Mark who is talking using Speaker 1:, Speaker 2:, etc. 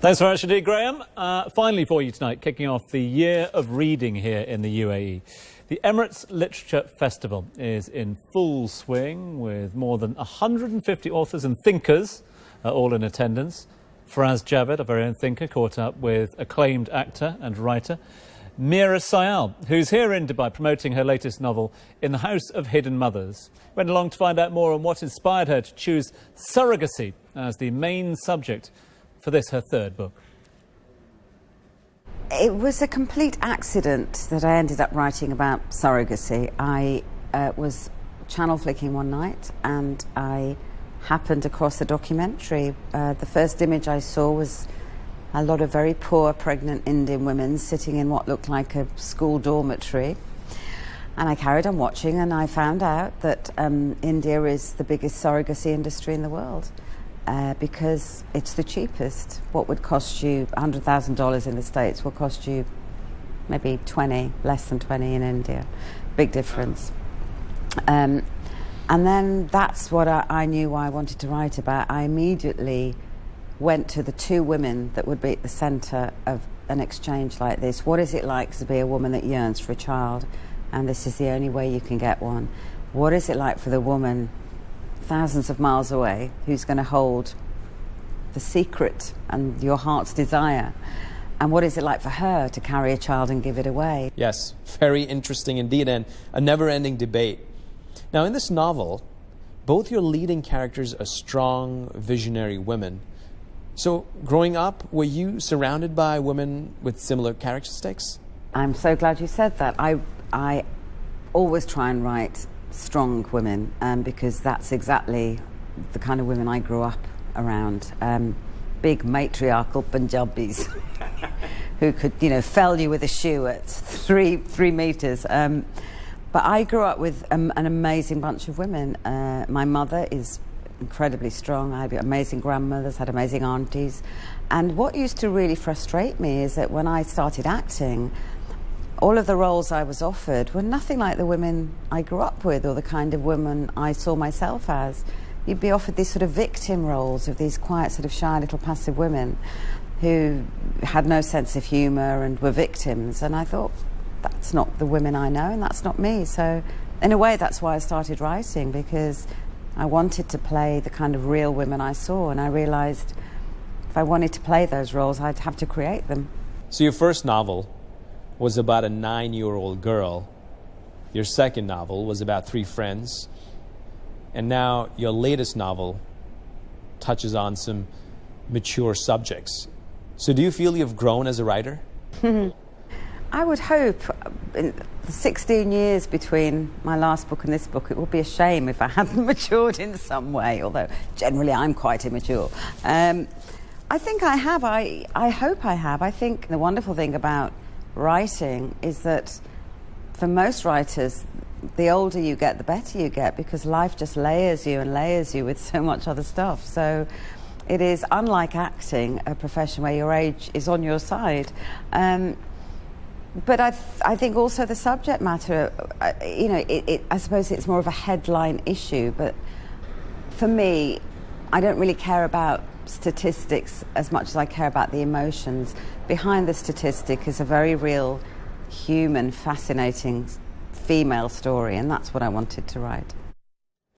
Speaker 1: Thanks very much indeed, Graham. Finally for you tonight, kicking off the year of reading here in the UAE. The Emirates Literature Festival is in full swing with more than 150 authors and thinkers all in attendance. Faraz Javed, a very own thinker, caught up with acclaimed actor and writer Meera Syal, who's here in Dubai promoting her latest novel, In the House of Hidden Mothers. Went along to find out more on what inspired her to choose surrogacy as the main subject for this, her third book.
Speaker 2: It was a complete accident that I ended up writing about surrogacy. I was channel flicking one night and I happened across a documentary. The first image I saw was a lot of very poor pregnant Indian women sitting in what looked like a school dormitory. And I carried on watching and I found out that India is the biggest surrogacy industry in the world. Because it's the cheapest. What would cost you $100,000 in the States will cost you maybe 20, less than 20 in India. Big difference. And then that's what I knew I wanted to write about. I immediately went to the two women that would be at the centre of an exchange like this. What is it like to be a woman that yearns for a child, and this is the only way you can get one? What is it like for the woman thousands of miles away who's going to hold the secret and your heart's desire? And what is it like for her to carry a child and give it away?
Speaker 3: Yes, very interesting indeed, and a never-ending debate. Now, in this novel, both your leading characters are strong, visionary women. So, growing up, were you surrounded by women with similar characteristics?
Speaker 2: I'm so glad you said that. I always try and write strong women because that's exactly the kind of women I grew up around. Big matriarchal Punjabis who could, fell you with a shoe at three meters. But I grew up with an amazing bunch of women. My mother is incredibly strong. I had amazing grandmothers, had amazing aunties. And what used to really frustrate me is that when I started acting, all of the roles I was offered were nothing like the women I grew up with or the kind of women I saw myself as. You'd be offered these sort of victim roles of these quiet, sort of shy, little passive women who had no sense of humour and were victims. And I thought, that's not the women I know and that's not me. So in a way, that's why I started writing, because I wanted to play the kind of real women I saw. And I realised if I wanted to play those roles, I'd have to create them.
Speaker 3: So your first novel was about a 9-year-old girl. Your second novel was about 3 friends. And now your latest novel touches on some mature subjects. So do you feel you've grown as a writer?
Speaker 2: I would hope. In the 16 years between my last book and this book, it would be a shame if I hadn't matured in some way, although generally I'm quite immature. I think I have. I hope I have. I think the wonderful thing about writing is that for most writers, the older you get, the better you get, because life just layers you and layers you with so much other stuff. So it is, unlike acting, a profession where your age is on your side. But I think also the subject matter, I suppose it's more of a headline issue, but for me, I don't really care about statistics as much as I care about the emotions. Behind the statistic is a very real, human, fascinating female story, and that's what I wanted to write.